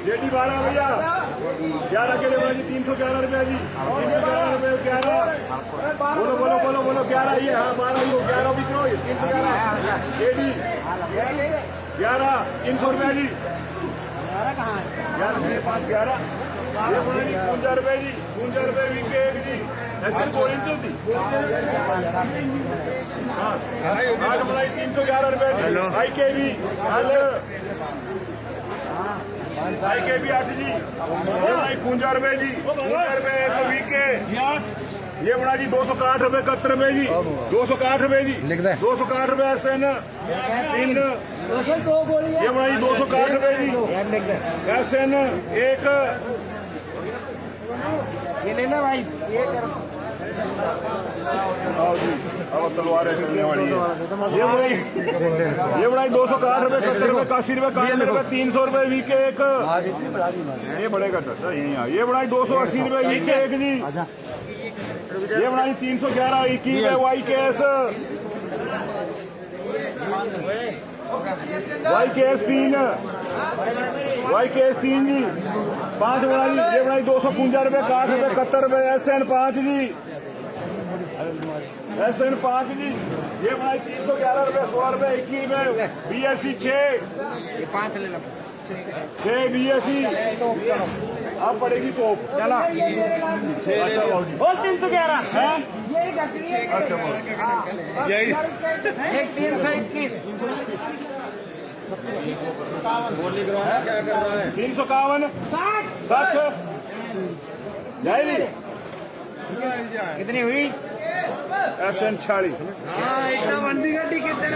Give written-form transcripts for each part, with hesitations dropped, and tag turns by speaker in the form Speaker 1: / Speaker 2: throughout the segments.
Speaker 1: JD 12 भैया 11 के लिए जी 311 रुपया जी 311 रुपये 11 बोलो बोलो बोलो बोलो 11 ये हाँ 12 ही हो 11 भी क्यों 311 जेडी 11 300 रुपया जी 11 6 5 11 ये बोला जी 52 रुपये जी 52 रुपये वीक एक जी ऐसे कोई इंच होती हाँ 311 रुपये जी आई के भी आई के भी 8 जी ये भाई 52 रुपये जी 52 रुपये एक वीक के ये बना जी 261 रुपये 71 रुपये जी 261 रुपये जी 261 रुपये ऐसे न 3 ये बना जी 261 रुपये जी ऐसे न एक
Speaker 2: ये लेना भाई
Speaker 1: आओ जी अब तलवारें चलने वाली है ये बढ़ाई 261 रुपये 71 रुपये 81 रुपये 91 रुपये 300 रुपये वीक के एक ये बढ़ेगा चाचा ये बढ़ाई 280 रुपये वीक के एक जी ये बढ़ाई 311 21 Y case Y case 3 Y case 3 G 5 बढ़ाई ये बढ़ाई 255 रुपये 60 रुपये 71 रुपये SN 5 जी SN 5 जी ये भाई 311 रुपये 16 रुपये 21 में BSc 6
Speaker 2: 5 लेना
Speaker 1: 6 BSc अब पड़ेगी तो
Speaker 2: चला
Speaker 1: अच्छा
Speaker 2: बोल 311
Speaker 1: है
Speaker 2: अच्छा
Speaker 1: यही
Speaker 2: 321
Speaker 1: 351 60 जाएगी
Speaker 2: कितनी हुई
Speaker 1: SN 46
Speaker 2: एकदम अंडी गड्डी कितने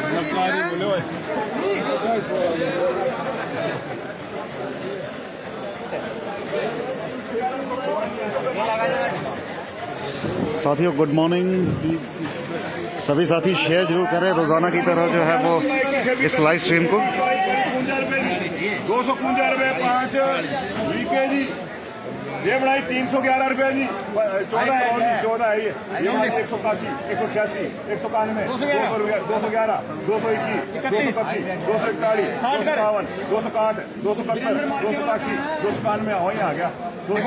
Speaker 3: साथियों गुड मॉर्निंग। सभी साथी शेयर जरूर करें रोजाना की तरह जो है वो इस लाइव स्ट्रीम को।
Speaker 1: 255 रुपये 5 वीके जी ये बढ़ाई 311 रुपये जी 14 है और 14 है ये 181 186 191 211 221 231 241 251 261 271 281 291 वही आ गया 291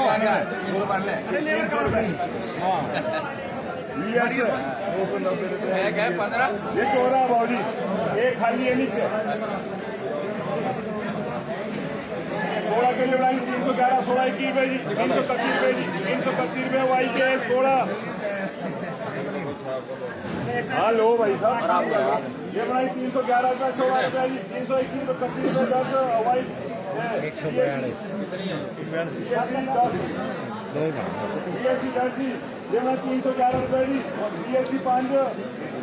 Speaker 1: 300 रुपये ये 14 बाबूजी एक खाली है नीचे 16 के लिए बढ़ाई 311 16 21 रुपये जी 331 रुपये जी 331 रुपये वाई के 16 हाँ लो भाई साहब ये बढ़ाई 311 रुपये 16 रुपये जी 321 रुपये 31 रुपये 10 वाई 10 ये मैं 311 रुपये जी BSc 5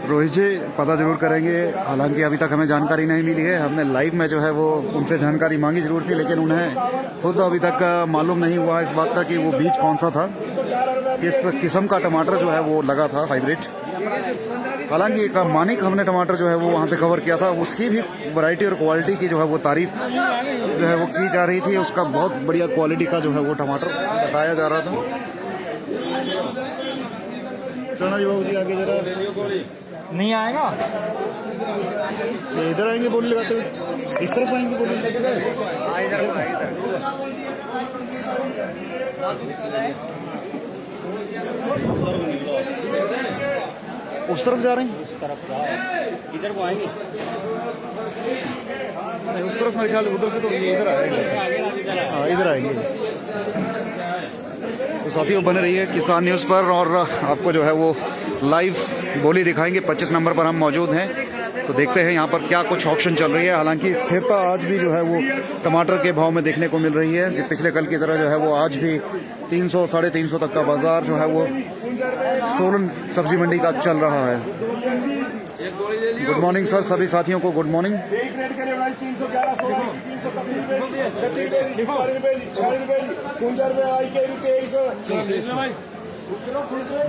Speaker 3: रोहित जी पता जरूर करेंगे। हालांकि अभी तक हमें जानकारी नहीं मिली है। हमने लाइव में जो है वो उनसे जानकारी मांगी जरूर थी, लेकिन उन्हें खुद अभी तक मालूम नहीं हुआ इस बात का कि वो बीज कौन सा था, किस किस्म का टमाटर जो है वो लगा था हाइब्रिड। हालांकि एक मानिक हमने टमाटर जो है वो वहाँ से कवर किया था, उसकी भी वैरायटी और क्वालिटी की जो है वो तारीफ जो है वो की जा रही थी। उसका बहुत बढ़िया क्वालिटी का जो है वो टमाटर बताया जा रहा था। चना जी बाबू जी आगे जरा
Speaker 2: नहीं आएगा
Speaker 3: इधर आएंगे बोली लगाते हुए, इस तरफ आएंगे बोली उस तरफ जा रहे हैं,
Speaker 2: उस तरफ इधर को आएंगे
Speaker 3: नहीं उस तरफ मेरे ख्याल उधर से तो इधर आएंगे। हाँ इधर आएंगे। तो साथियों बने रहिए किसान न्यूज़ पर और आपको जो है वो लाइव बोली दिखाएंगे। 25 नंबर पर हम मौजूद हैं, तो देखते हैं यहाँ पर क्या कुछ ऑक्शन चल रही है। हालांकि स्थिरता आज भी जो है वो टमाटर के भाव में देखने को मिल रही है। पिछले कल की तरह जो है वो आज भी 300 साढ़े 300 तक का बाजार जो है वो सोलन सब्जी मंडी का चल रहा है। गुड मॉर्निंग सर, सभी साथियों को गुड मॉर्निंग।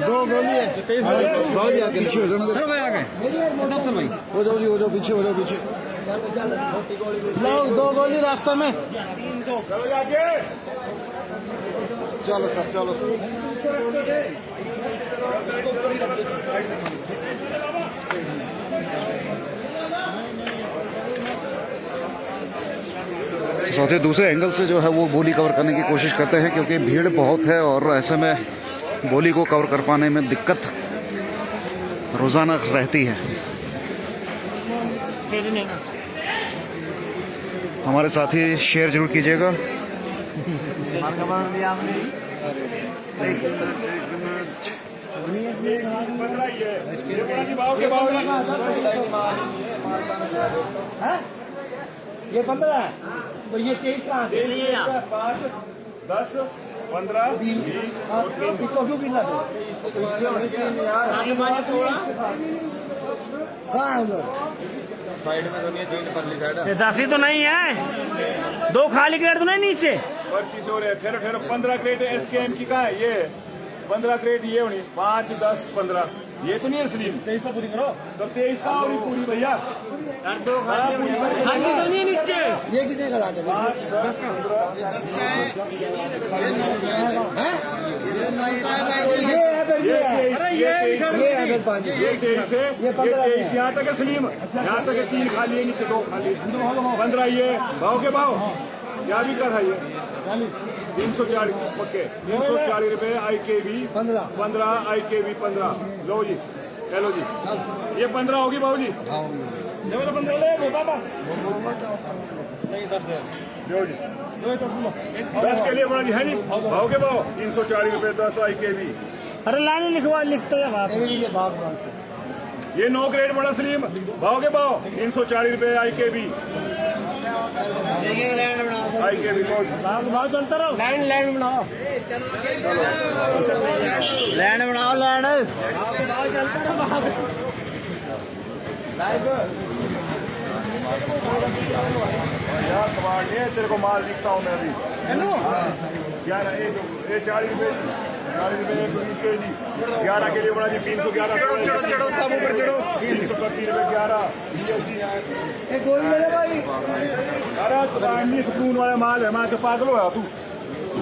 Speaker 2: दो गोली है
Speaker 3: पीछे हो जाओ, हो जाओ जी, हो जाओ पीछे, हो जाओ पीछे।
Speaker 2: दो गोली रास्ते में।
Speaker 3: चलो सर चलो। चौथे दूसरे एंगल से जो है वो बोली कवर करने की कोशिश करते हैं, क्योंकि भीड़ बहुत है और ऐसे में बोली को कवर कर पाने में दिक्कत रोज़ाना रहती है। हमारे साथ ही शेयर जरूर कीजिएगा।
Speaker 2: ये 15 है तो ये 23 का
Speaker 1: 5, 10, 15, 20
Speaker 2: क्यों गिरना दस ही तो नहीं है, 2 खाली क्रेट तो नहीं नीचे।
Speaker 1: 25 हो रहे हैं। ठहरो 15 क्रेट SKM की कहाँ है? ये 15 क्रेट ये होनी 5, 10, 15 ये तो नहीं है सलीम। 23 का पूरी करो तो 23 का और पूरी भैया
Speaker 2: 2 खाली तो नहीं नीचे। ये कितने का लाटे?
Speaker 1: 5, 10, 23 यहाँ तक है सलीम। यहाँ तक है 3 खाली है, नीचे 2 खाली। 15 ये भाव के भाव क्या भी कर है ये 340 पक्के 340 रुपए IKB 15 IKB 15। लो जी हेलो जी ये 15 होगी बाबू जी। 15 ले बाबा लो जी 10 के लिए बड़ा जी है जी भाव के भाव 340 रुपए 10 IKB।
Speaker 2: अरे लाइन लिखवा लिखते हैं
Speaker 1: ये 9 ग्रेड बड़ा सलीम भाव के भाव 340 रुपए IKB
Speaker 2: भाव चलता रहो। लाइन बनाओ लैंड बनाओ लैंड भाव चलता रहो।
Speaker 1: यार कमाल ये तेरे को माल दिखता हूँ मैं अभी 11 ये 40 रुपए 40 रुपए जी 11 के लिए बड़ा जी 311 चढ़ो सब ऊपर चढ़ो 330 रुपए 11 अरे तो सुकून वाला माल है। मैं पागल हो तू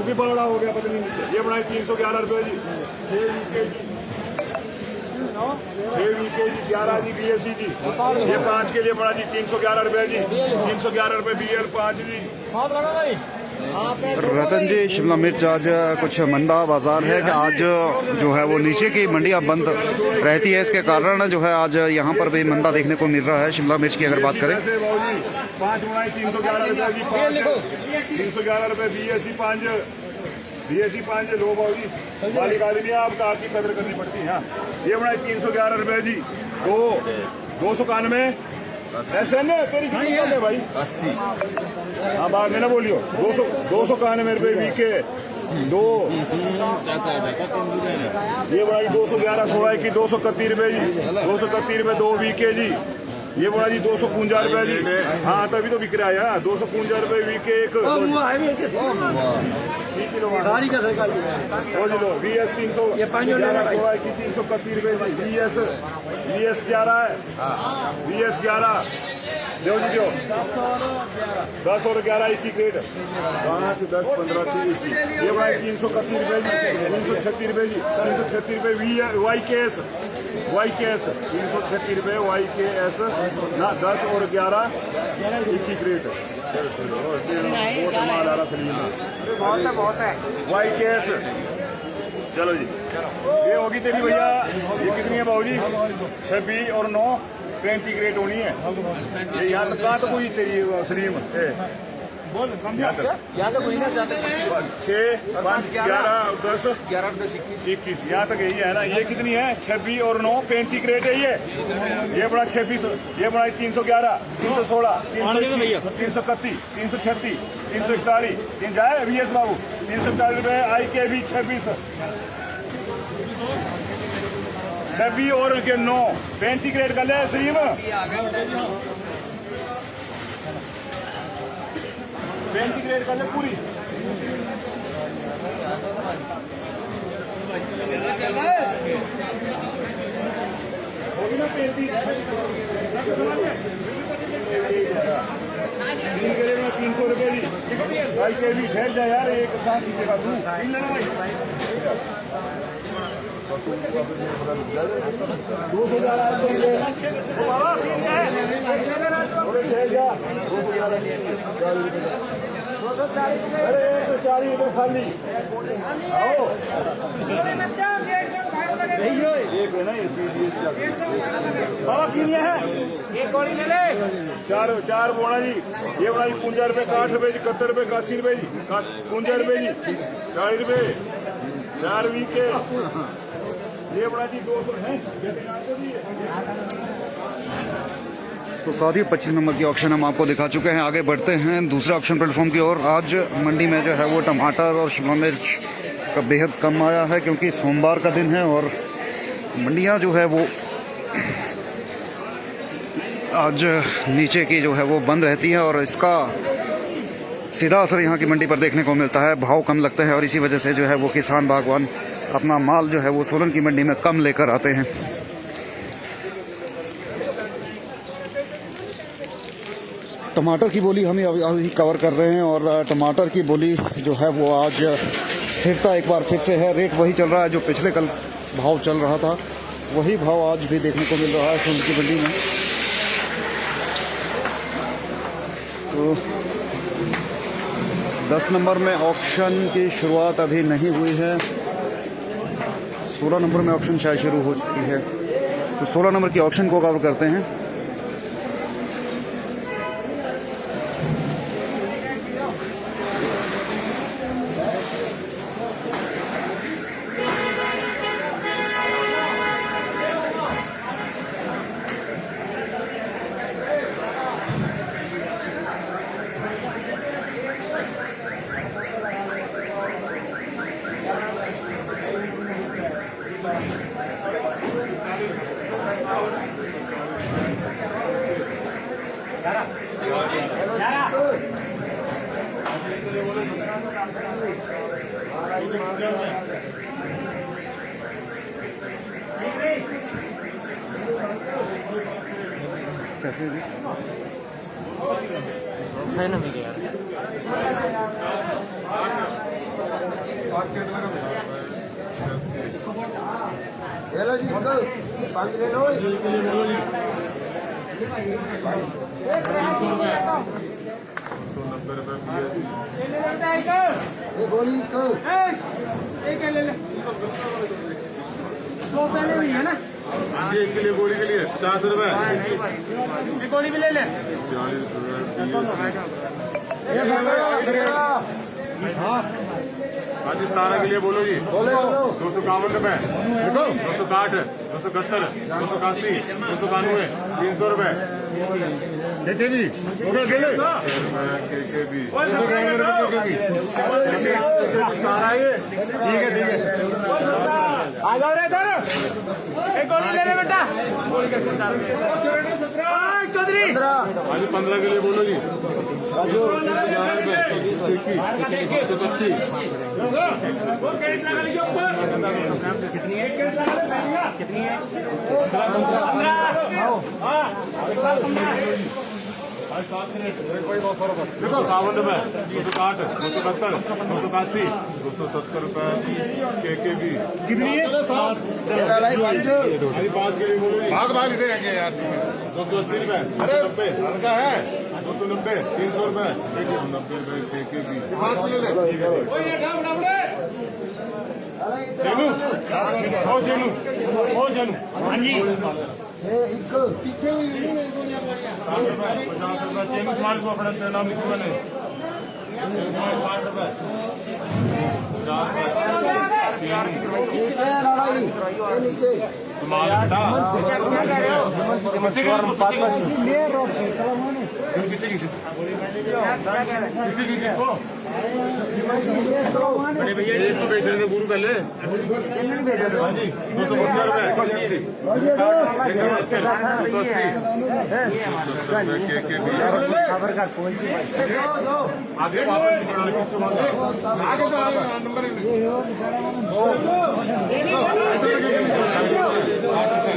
Speaker 1: भी बड़ा हो गया पता नहीं नीचे। ये बनाई 311 रुपए जी 6 VKG 11 जी BSC जी। ये 5 के लिए बड़ा जी 311 रुपए जी 311 रुपए BL 5 जी।
Speaker 3: रतन जी शिमला मिर्च आज कुछ मंदा बाजार है कि आज जो है वो नीचे की मंडियां बंद रहती है, इसके कारण जो है आज यहाँ पर भी मंदा देखने को मिल रहा है शिमला मिर्च की अगर बात करें।
Speaker 1: 5 बनाई 311 रुपए जी 311 रुपए BSC 5 लो बाबू जी मालिक आदमी आपका आपकी कदर करनी पड़ती है। ये बनाई 311 रुपए जी 291 ऐसे न तेरी कितनी है भाई 80। हाँ बात में ना बोलियो 291 रुपए VK 2 ये बड़ा जी 211 16 की 231 रुपए जी 231 रुपए 2 VK जी। ये बड़ा जी 251 रुपए जी। हाँ तभी तो बिक रहा है यार 251 रुपए VK 1
Speaker 2: सारी का सरकार
Speaker 1: VS 300 ये 16 की 331 रुपए जी। VS 11 है VS 11 दो जी दो 10 और 11 21 क्रेट 5 10 15 21। ये भाई 331 रुपए जी 336 रुपए जी 336 रुपए YKS 336 रुपए YKS ना 10 और 11 21 क्रेट बहुत माल आ रहा
Speaker 2: बहुत है
Speaker 1: YKS। चलो जी ये होगी तेरी भैया। ये कितनी है बाबू जी 26 और 9 35 ग्रेड होनी है। ये यहाँ तक कहाँ तक हुई तेरी सलीम बोल यहाँ तक हुई ना 6 5 11 10 21 यहाँ तक यही है ना। ये कितनी है 26 और 9 35 ग्रेड है ये बड़ा 26 ये बड़ा 311 316 331 336 341 तीन जाए VS बाबू 341 रुपए IKB 26 और 9 35 ग्रेड का ले सलीम 35 ग्रेड का ले पूरी होगी ना 300 रुपए की भाई के भी ठहर जाए यार एक काम कीजिएगा तू 200 जा अरे 140 तो खाली आओ एक है ना ये बाबा कितने है
Speaker 4: एक गोली ले ले।
Speaker 1: चार बोना जी ये बना जी 50 रुपए 60 रुपए जी 71 रुपए 81 रुपए जी 50 रुपए जी 40 रुपए 4 वीक के ये बना जी 200 है।
Speaker 3: तो साथ ही 25 नंबर की ऑक्शन हम आपको दिखा चुके हैं। आगे बढ़ते हैं दूसरे ऑक्शन प्लेटफॉर्म की ओर। आज मंडी में जो है वो टमाटर और शिमला मिर्च का बेहद कम आया है क्योंकि सोमवार का दिन है और मंडियां जो है वो आज नीचे की जो है वो बंद रहती है और इसका सीधा असर यहाँ की मंडी पर देखने को मिलता है। भाव कम लगते हैं और इसी वजह से जो है वो किसान बागवान अपना माल जो है वो सोलन की मंडी में कम लेकर आते हैं। टमाटर की बोली हम अभी कवर कर रहे हैं और टमाटर की बोली जो है वो आज स्थिरता एक बार फिर से है। रेट वही चल रहा है जो पिछले कल भाव चल रहा था, वही भाव आज भी देखने को मिल रहा है सोलन की मंडी में। तो 10 नंबर में ऑक्शन की शुरुआत अभी नहीं हुई है, 16 नंबर में ऑक्शन शायद शुरू हो चुकी है। तो 16 नंबर की ऑक्शन को कवर करते हैं। कैसे जी?
Speaker 2: है ना मेरे यार
Speaker 4: हेलो जी अंकल 5 ले लो। एक गोली एक ले ले। दो पहले हुई है ना
Speaker 1: एक के लिए गोली के लिए 50 रुपए
Speaker 2: एक गोली भी ले ले।
Speaker 1: 17 के लिए बोलो जी 251 रुपए 260 271 281 291 300 रुपए देते जी सारा ये ठीक है आ जाओ रे इधर
Speaker 2: एक गोली ले ले बेटा। चौधरी
Speaker 1: 15 के लिए बोलो जी
Speaker 2: कितनी है कितनी है
Speaker 1: 251 रुपए 260 271 281 270 रुपए के भी कितनी है 5 के लिए बोलो जी भाग इधर आएंगे यार 280 रुपए 90 हल्का है 290 300 रुपए 90 रुपए के भी 5 ले ले जेनू
Speaker 2: हाँ जी
Speaker 4: पीछे हुई
Speaker 1: माल को अपना नाम लिखो मैंने 60 रुपए
Speaker 4: नीचे
Speaker 1: बड़े भैया एक तो बेच रहे थे गुरु पहले हाँ जी 250 रुपए आगे नंबर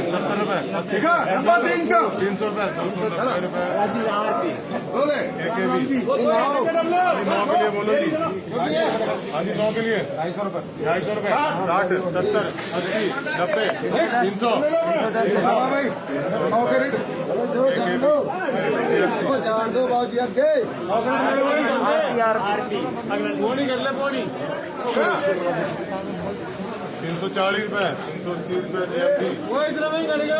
Speaker 1: 70 रुपए ठीक है नंबर 300 रुपए 290 रुपए बोले नौ के लिए बोलो जी हाँ जी 9 के लिए 250 रुपए 60 70 80 90 300 भाई 9 के रेट
Speaker 4: जान दो बाबूजी आगे
Speaker 2: बोनी कर ले बोनी
Speaker 1: 340 रुपए 330 रुपए एमडी
Speaker 2: वो इतना नहीं करेगा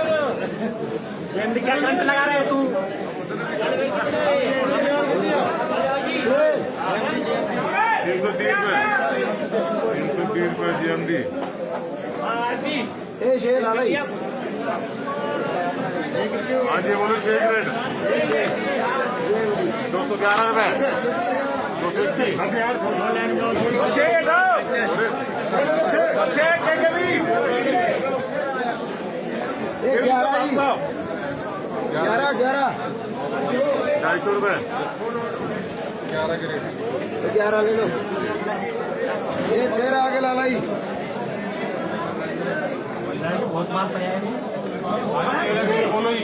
Speaker 2: एमडी क्या घंटे लगा रहे हो तू
Speaker 1: 330 रुपए जीएमडी
Speaker 4: ए शेर लाला
Speaker 1: हाँ जी बोलो 6 ग्रेड 211 रुपए
Speaker 4: 11
Speaker 1: 250 रुपए 11 ग्रेड
Speaker 4: 11 ले लो ये 13 आगे लाला ही
Speaker 2: बहुत मार पड़ा है
Speaker 1: बोलो जी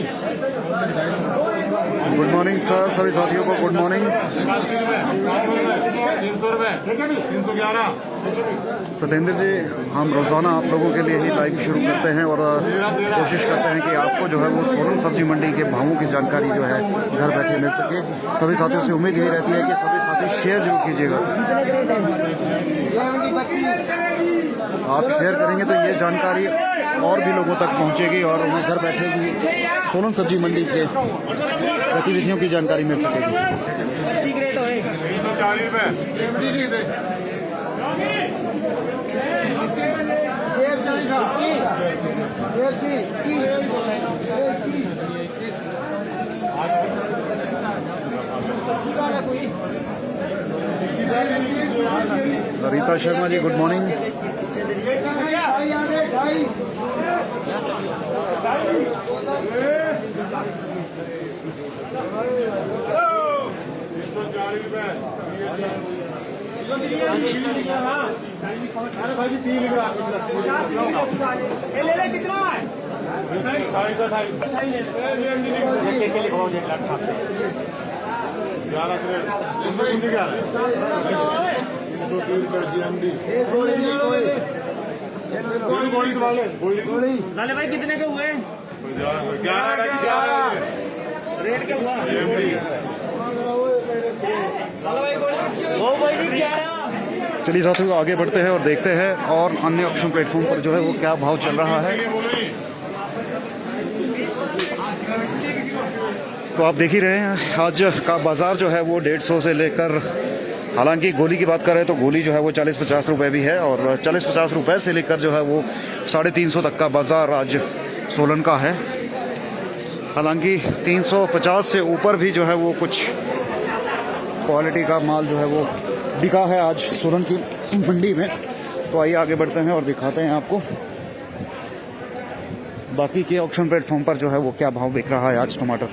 Speaker 3: गुड मॉर्निंग सर, सभी साथियों को गुड मॉर्निंग।
Speaker 1: 300 रुपए 311
Speaker 3: सतेंद्र जी, हम रोज़ाना आप लोगों के लिए ही लाइव शुरू करते हैं और कोशिश करते हैं कि आपको जो है वो सोलन सब्जी मंडी के भावों की जानकारी जो है घर बैठे मिल सके। सभी साथियों से उम्मीद यही रहती है कि सभी साथी शेयर जरूर कीजिएगा। आप शेयर करेंगे तो ये जानकारी और भी लोगों तक पहुंचेगी और उन्हें घर बैठे भी सोलन सब्जी मंडी के गतिविधियों की जानकारी मिल सकेगी।
Speaker 1: 340 रुपए
Speaker 3: रीता शर्मा जी, गुड मॉर्निंग।
Speaker 2: ले ले कितना है
Speaker 1: 11 ग्रेड 330 रुपए जीएमडी गोली
Speaker 2: लाले भाई कितने के हुए
Speaker 1: 11
Speaker 2: रेट क्या हुआ
Speaker 1: जीएमडी
Speaker 2: वो भाई जी क्या
Speaker 3: चलिए साथियों, आगे बढ़ते हैं और देखते हैं और अन्य ऑक्शन प्लेटफॉर्म पर जो है वो क्या भाव चल रहा है। तो आप देख ही रहे हैं आज का बाजार जो है वो 150 से लेकर, हालांकि गोली की बात करें तो गोली जो है वो 40-50 रुपए भी है और 40-50 रुपए से लेकर जो है वो 350 तक का बाजार आज सोलन का है। हालांकि 350 से ऊपर भी जो है वो कुछ क्वालिटी का माल जो है वो बिका है आज सोलन की मंडी में। तो आइए आगे बढ़ते हैं और दिखाते हैं आपको बाकी के ऑक्शन प्लेटफॉर्म पर जो है वो क्या भाव बिक रहा है आज टमाटर।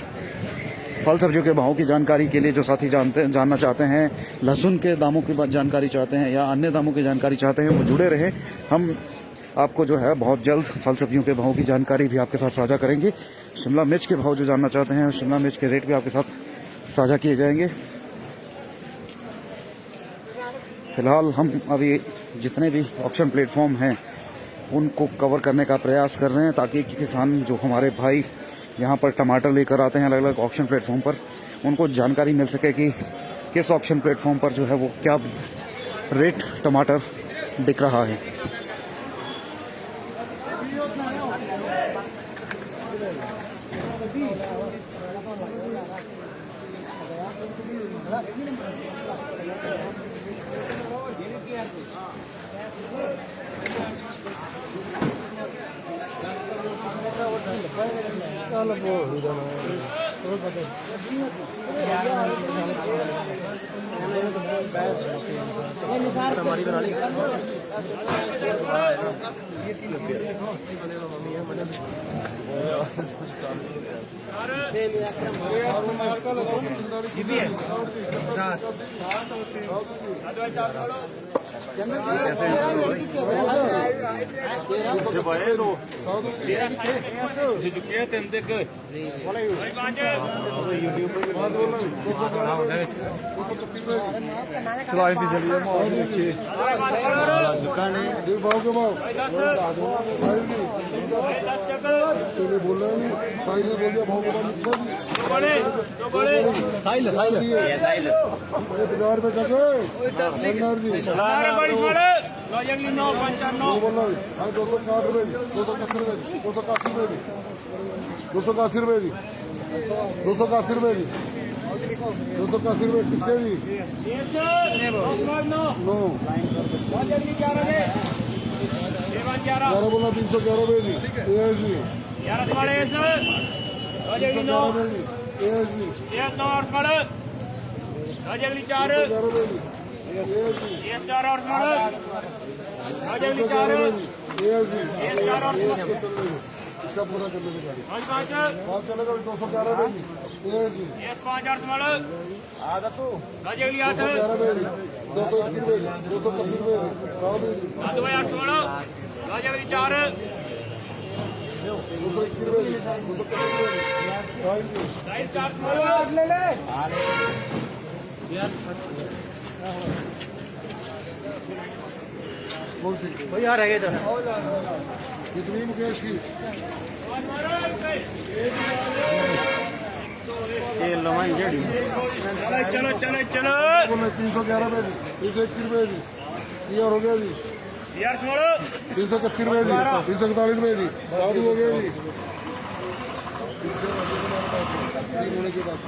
Speaker 3: फल सब्जियों के भावों की जानकारी के लिए जो साथी जानना चाहते हैं, लहसुन के दामों की जानकारी चाहते हैं या अन्य दामों की जानकारी चाहते हैं, वो जुड़े रहे। हम आपको जो है बहुत जल्द फल सब्जियों के भावों की जानकारी भी आपके साथ साझा करेंगे। शिमला मिर्च के भाव जो जानना चाहते हैं, शिमला मिर्च के रेट भी आपके साथ साझा किए जाएंगे। फिलहाल हम अभी जितने भी ऑक्शन प्लेटफॉर्म हैं उनको कवर करने का प्रयास कर रहे हैं ताकि किसान जो हमारे भाई यहाँ पर टमाटर लेकर आते हैं अलग अलग ऑक्शन प्लेटफॉर्म पर, उनको जानकारी मिल सके कि किस ऑक्शन प्लेटफॉर्म पर जो है वो क्या रेट टमाटर बिक रहा है। कैसे हैं
Speaker 4: बोल रहे हैं साहिल ने बोल दिया भाव के साहिल 50 रुपए जगह जी बोल रहा है 260 रुपए 280 रुपए 280 रुपए 280 रुपए 280 रुपए 280 रुपए किसके जी नो 11 बोला 311 रुपए जी जी 4 इसका पूरा कर लेंगे गाड़ी बात चलेगा 211 रुपए जी जी 211 रुपए 221 रुपए 230 रुपए 221 रुपए 230
Speaker 2: वही आ रह गए इधर
Speaker 4: कितनी मुकेश की
Speaker 2: चलो चलो चलो
Speaker 4: 311 रुपए जी 321 रुपए जी ये और हो गया जी 331 रुपए जी 341 रुपए जी साधु हो गया जी होने के बाद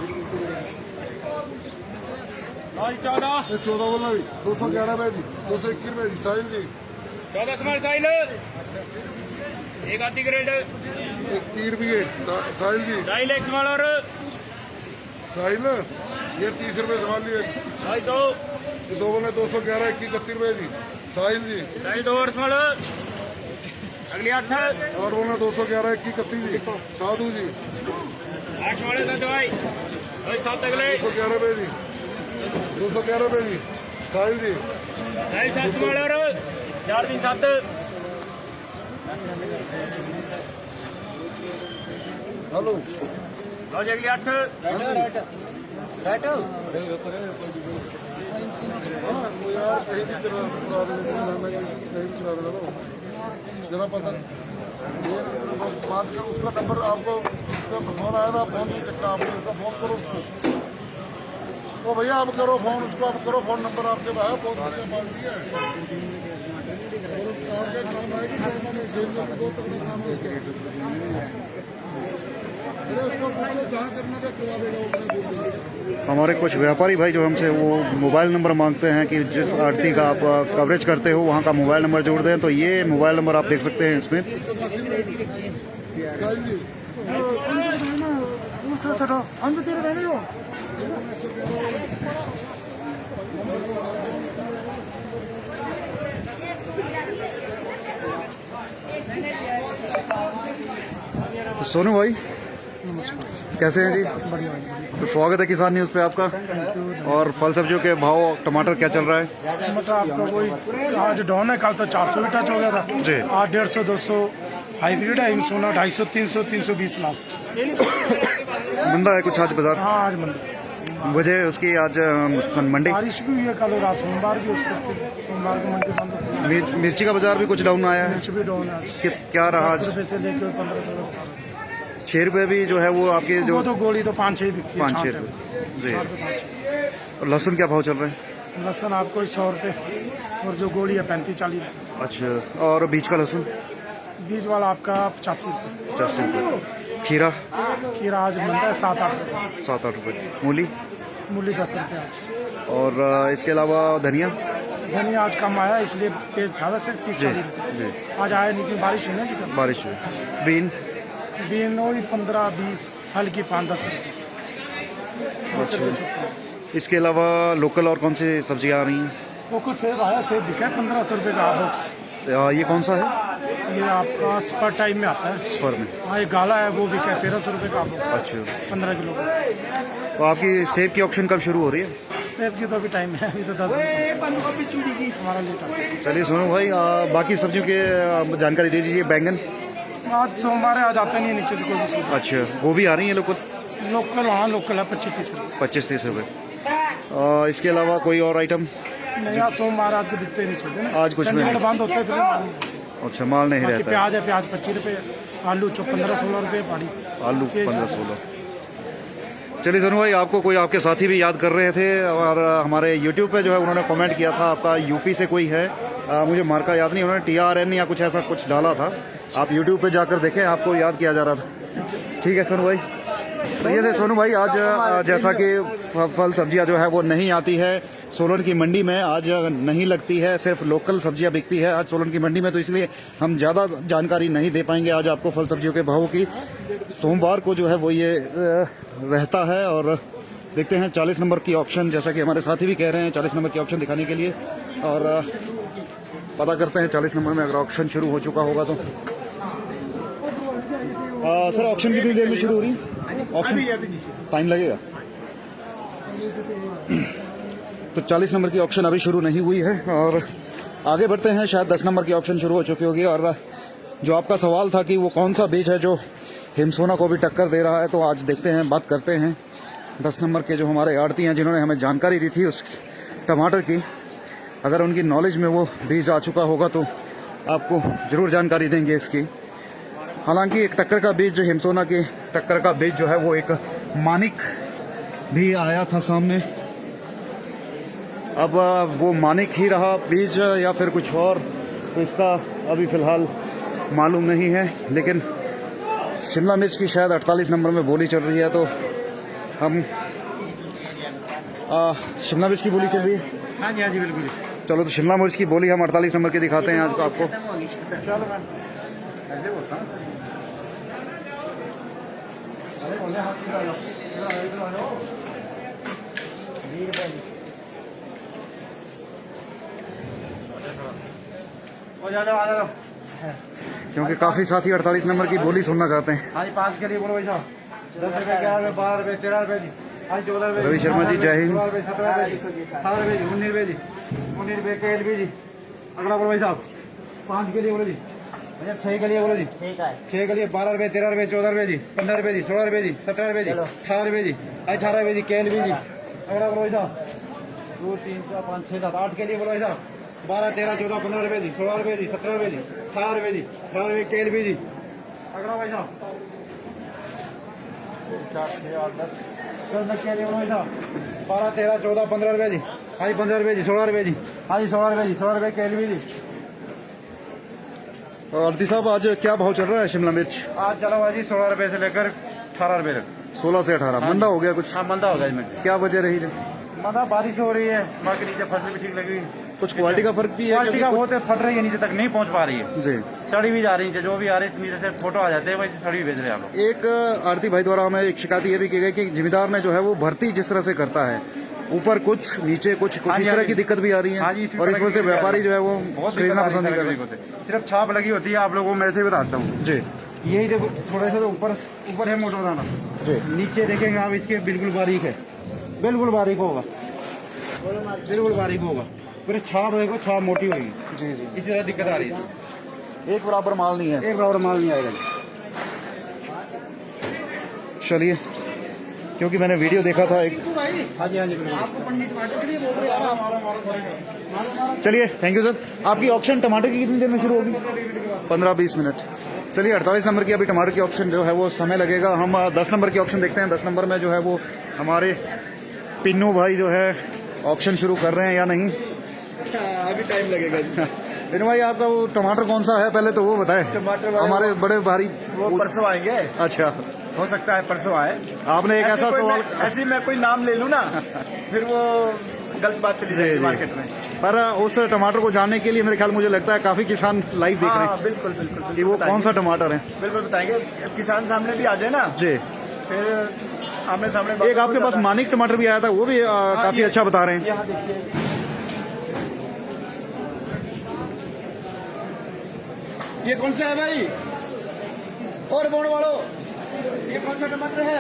Speaker 4: 14 बोला जी 211 रुपए जी 221 रुपए जी साहिल जी
Speaker 1: 14 साहिल एक आधी ग्रेड
Speaker 4: 30 रुपये साहिल जी
Speaker 1: साहिल एक स्मॉल और
Speaker 4: साहिल ये 30 रुपए सवाल लिए
Speaker 1: साहिल दो
Speaker 4: ये दो बोले 211 31 रुपए जी साहिल जी
Speaker 1: साहिल दो और स्मॉल अगली 8
Speaker 4: और बोला 211 31 जी साधु जी
Speaker 1: 8 स्मॉल है दवाई और 7 अगले
Speaker 4: 211 रुपए जी 211 रुपए जी साहिल जी
Speaker 1: साहिल 7 स्मॉल और 4 3 7
Speaker 4: हेलो
Speaker 1: लो जी अगली 8
Speaker 4: यार कहीं भी चला जरा पता बात कर उसका नंबर आपको उसका फोन आया ना फोन नहीं चक्का आपने उसका फोन करो उसको ओ भैया आप करो फोन उसको आप करो फोन नंबर आपके पास है बहुत बढ़िया पार्टी है आपके काम आएगी शर्मा में सेल में बहुत तगड़ा काम है उसका उसको पूछो जहाँ करना का करवा देगा वो अपने बोल देगा
Speaker 3: हमारे कुछ व्यापारी भाई जो हमसे वो मोबाइल नंबर मांगते हैं कि जिस आरती का आप कवरेज करते हो वहाँ का मोबाइल नंबर जोड़ दें, तो ये मोबाइल नंबर आप देख सकते हैं इसमें। तो सोनू भाई कैसे हैं जी? तो स्वागत है किसान न्यूज़ पे आपका। और फल सब्जियों के भाव, टमाटर क्या चल रहा है?
Speaker 5: टमाटर आपका कोई आज डाउन है, कल तो 400 भी टच हो गया था
Speaker 3: जी।
Speaker 5: आज 150 200 हाइब्रिड है, सोना 250 300 320 लास्ट
Speaker 3: मंदा है कुछ आज बाजार?
Speaker 5: हाँ आज मंदी
Speaker 3: वजह उसकी आज मंडी
Speaker 5: बारिश भी हुई है कल और आज सोमवार भी, उसको सोमवार को मंडी बंद होती है।
Speaker 3: मिर्ची का बाजार भी कुछ डाउन आया है?
Speaker 5: मिर्च भी डाउन है आज,
Speaker 3: क्या रहा आज?
Speaker 5: 10 रुपए से लेकर 15
Speaker 3: 6 रुपए भी जो है वो आपके जो
Speaker 5: तो गोली तो 5-6 बिकती है,
Speaker 3: 5-6 रुपए जी। और लहसुन क्या भाव चल रहे हैं?
Speaker 5: लहसन आपको 100 रुपए और जो गोली है 35-40 रुपए।
Speaker 3: अच्छा, और बीज का लहसुन?
Speaker 5: बीज वाला आपका 85 रुपए।
Speaker 3: 80 रुपए। खीरा?
Speaker 5: खीरा आज मिलता है 7-8 रुपए।
Speaker 3: 7-8 रुपए। मूली?
Speaker 5: मूली 10 रुपए आज।
Speaker 3: और इसके अलावा धनिया?
Speaker 5: धनिया आज कम आया इसलिए तेज था, वैसे 30-40 रुपए
Speaker 3: जी।
Speaker 5: आज आया, लेकिन बारिश हुई ना जी कल।
Speaker 3: बारिश हुई। बीन?
Speaker 5: बीन वही 15-20, हल्की 5-10 रुपए।
Speaker 3: इसके अलावा लोकल और कौन सी सब्जियां आ रही हैं?
Speaker 5: वो कुछ सेब आया, सेब बिका है 1500 रुपए का बॉक्स।
Speaker 3: ये कौन सा है?
Speaker 5: ये आपका स्पर टाइम में आता है।
Speaker 3: स्पर में?
Speaker 5: हाँ, ये गाला है, वो बिका है 1300 रुपए का बॉक्स।
Speaker 3: अच्छा।
Speaker 5: 15 किलो का।
Speaker 3: तो आपकी सेब की ऑक्शन कब शुरू हो रही है?
Speaker 5: सेब की तो अभी टाइम है, अभी तो 10 हमारा लेट है।
Speaker 3: चलिए सोनू भाई, बाकी सब्जियों की जानकारी दे दीजिए। बैंगन
Speaker 5: आज सोमवार है, आज आता नहीं है नीचे से कोई भी सब्जी।
Speaker 3: अच्छा, गोभी आ रही है लोकल?
Speaker 5: लोकल, हाँ लोकल है 25-30 रुपये।
Speaker 3: 25-30 रुपये। इसके अलावा कोई और आइटम?
Speaker 5: नहीं, आज सोमवार, आज को बिकते नहीं सोते ना,
Speaker 3: आज कुछ भी
Speaker 5: चंडीगढ़
Speaker 3: नहीं।
Speaker 5: बंद होते हैं इसलिए माल नहीं।
Speaker 3: अच्छा, माल नहीं
Speaker 5: बाकी
Speaker 3: रहता है।
Speaker 5: प्याज है, प्याज 25 रुपये, आलू 15-16 रुपये पाड़ी।
Speaker 3: आलू 15-16। चलिए सोनू भाई, आपको कोई आपके साथी भी याद कर रहे थे और हमारे यूट्यूब पे जो है उन्होंने कमेंट किया था, आपका यूपी से कोई है, मुझे मार्का याद नहीं, उन्होंने TRN या कुछ ऐसा कुछ डाला था। आप यूट्यूब पे जाकर देखें, आपको याद किया जा रहा था। ठीक है सोनू भाई। तो ये थे सोनू भाई, आज जैसा कि फल सब्जियां जो है वो नहीं आती है सोलन की मंडी में, आज नहीं लगती है, सिर्फ लोकल सब्जियां बिकती है आज सोलन की मंडी में, तो इसलिए हम ज़्यादा जानकारी नहीं दे पाएंगे आज आपको फल सब्जियों के भावों की। सोमवार को जो है वो ये रहता है और देखते हैं 40 नंबर की ऑक्शन, जैसा कि हमारे साथी भी कह रहे हैं 40 नंबर की ऑक्शन दिखाने के लिए, और पता करते हैं 40 नंबर में अगर ऑक्शन शुरू हो चुका होगा तो। सर, ऑक्शन कितनी देर में शुरू हो रही है? ऑक्शन टाइम लगेगा? तो 40 नंबर की ऑक्शन अभी शुरू नहीं हुई है और आगे बढ़ते हैं, शायद 10 नंबर की ऑक्शन शुरू हो चुकी होगी। और जो आपका सवाल था कि वो कौन सा बीज है जो हिमसोना को भी टक्कर दे रहा है, तो आज देखते हैं, बात करते हैं 10 नंबर के जो हमारे आड़ती हैं जिन्होंने हमें जानकारी दी थी उस टमाटर की। अगर उनकी नॉलेज में वो बीज आ चुका होगा तो आपको ज़रूर जानकारी देंगे इसकी। हालांकि एक टक्कर का बीज, जो हिमसोना की टक्कर का बीज जो है वो एक मानिक भी आया था सामने। अब वो मानिक ही रहा बीज या फिर कुछ और, तो इसका अभी फ़िलहाल मालूम नहीं है। लेकिन शिमला मिर्च की शायद 48 नंबर में बोली चल रही है, तो हम शिमला मिर्च की बोली चल रही है।
Speaker 5: हाँ जी, हाँ जी, बिल्कुल।
Speaker 3: चलो, तो शिमला मिर्च की बोली हम 48 नंबर की दिखाते हैं आज को आपको। क्योंकि काफी साथी 48 नंबर की बोली सुनना चाहते हैं।
Speaker 5: हाँ जी, 5 के लिए बोलो भाई साहब। 10 रुपये, 11 रुपये, 12 रुपये, 13 रुपये जी, हाँ 14 रुपये,
Speaker 3: रवि शर्मा जी, जय हिंद।
Speaker 5: 16 रुपये, 17 रुपये जी, 18 रुपये जी, 19 रुपये जी, 19 रुपये KLB जी। अगला बोलो भाई साहब, 5 के लिए बोलो जी। अच्छा, 6 के लिए बोलो जी। 6 के लिए 12 रुपये, 13 रुपये, 14 रुपये जी, 15 रुपये जी, 16 रुपये जी, 17 रुपये जी, 18 रुपये जी, 18 रुपये जी KLB जी। अगला बोलो भाई साहब, 2 3 4 5 6 7 8 के लिए बोलो भाई साहब। 12 13 14 15 रुपये जी, 16 रुपये जी, 17 रुपये जी, 18 रुपये जी, 18 रुपये KLB जी। अगला भाई साहब, 4 6 8 10 के लिए बोलो भाई साहब। 12 13 14 15 रुपये जी, हाँ जी 15 रुपये जी, 16 रुपये जी, हाँ जी 16 रुपये जी, 16 रुपये KLB जी।
Speaker 3: और आरती साहब, आज क्या भाव चल रहा है शिमला मिर्च?
Speaker 5: आज चला हुआ जी 16 रुपये से लेकर 18 रुपये तक।
Speaker 3: 16 से 18 मंदा हो गया कुछ?
Speaker 5: हाँ, मंदा हो गया इसमें।
Speaker 3: क्या वजह रही?
Speaker 5: मंदा बारिश हो रही है, बाकी नीचे फसल भी ठीक लगी हुई है।
Speaker 3: कुछ क्वालिटी का फर्क भी है?
Speaker 5: क्वालिटी का
Speaker 3: क्योंकि
Speaker 5: बहुत है, फट रही है, नीचे तक नहीं पहुंच पा रही है।
Speaker 3: जी,
Speaker 5: सड़ी भी जा रही है, जो भी आ रही है नीचे से फोटो आ जाते हैं, वैसे सड़ी भी भेज रहे हैं आप लोग।
Speaker 3: एक आरती भाई द्वारा हमें एक शिकायत ये भी की गई कि जिम्मेदार ने जो है वो भर्ती जिस तरह से करता है, ऊपर कुछ नीचे कुछ
Speaker 5: हाँ
Speaker 3: इस
Speaker 5: जी,
Speaker 3: तरह
Speaker 5: हाँ
Speaker 3: की
Speaker 5: जी।
Speaker 3: दिक्कत भी आ रही
Speaker 5: हाँ जी,
Speaker 3: है
Speaker 5: इसी
Speaker 3: और
Speaker 5: तरह
Speaker 3: इस वजह
Speaker 5: की
Speaker 3: से
Speaker 5: दिक्कत
Speaker 3: व्यापारी जो है वो
Speaker 5: बहुत
Speaker 3: खरीदना
Speaker 5: दिक्कत आ
Speaker 3: पसंद नहीं कर
Speaker 5: रही
Speaker 3: रहे।
Speaker 5: है। सिर्फ छाप लगी होती है, आप लोगों को मैं ऐसे ही बताता हूँ
Speaker 3: जी
Speaker 5: यही देखो, थोड़े से ऊपर ऊपर है मोटा दाना,
Speaker 3: जी,
Speaker 5: नीचे देखेंगे आप इसके बिल्कुल बारीक है, बिल्कुल बारीक होगा, बिल्कुल बारीक होगा, फिर छाप होगी, छाप मोटी होगी।
Speaker 3: जी जी,
Speaker 5: इसी तरह दिक्कत आ रही है,
Speaker 3: एक बराबर माल नहीं है।
Speaker 5: एक बराबर माल नहीं आएगा।
Speaker 3: चलिए, क्योंकि मैंने वीडियो देखा था एक।
Speaker 5: हाँ जी, हाँ जी,
Speaker 3: चलिए, थैंक यू सर। आपकी ऑक्शन टमाटर की कितनी देर में शुरू होगी? 15-20 मिनट। चलिए, 48 नंबर की अभी टमाटर की ऑक्शन जो है वो समय लगेगा। हम 10 नंबर की ऑक्शन देखते हैं। 10 नंबर में जो है वो हमारे पिन्नू भाई जो है ऑक्शन शुरू कर रहे हैं या नहीं?
Speaker 5: अभी टाइम लगेगा।
Speaker 3: पिन्नू भाई, आपका वो टमाटर कौन सा है पहले तो वो बताएं।
Speaker 5: टमाटर
Speaker 3: हमारे बड़े भारी
Speaker 6: वो परसों आएंगे,
Speaker 3: अच्छा,
Speaker 6: हो सकता है परसों आए।
Speaker 3: आपने एक ऐसा सवाल,
Speaker 6: ऐसी मैं कोई नाम ले लूं ना, फिर वो गलत बात चली
Speaker 3: जी,
Speaker 6: जाएगी
Speaker 3: जी।
Speaker 6: मार्केट में।
Speaker 3: पर उस टमाटर को जानने के लिए मेरे ख्याल मुझे लगता है काफी किसान लाइव देख रहे
Speaker 6: हाँ,
Speaker 3: हैं
Speaker 6: बिल्कुल बिल्कुल
Speaker 3: कि वो कौन सा टमाटर है।
Speaker 6: बिल्कुल बताएंगे, किसान सामने भी आ जाए ना,
Speaker 3: जी,
Speaker 6: फिर आमने सामने
Speaker 3: एक आपके पास मानिक टमाटर भी आया था, वो भी काफी
Speaker 6: ये-
Speaker 3: अच्छा बता रहे हैं।
Speaker 6: यहाँ देखिए, ये कौन सा है भाई? और बोन वालों, ये कौन सा टमाटर है?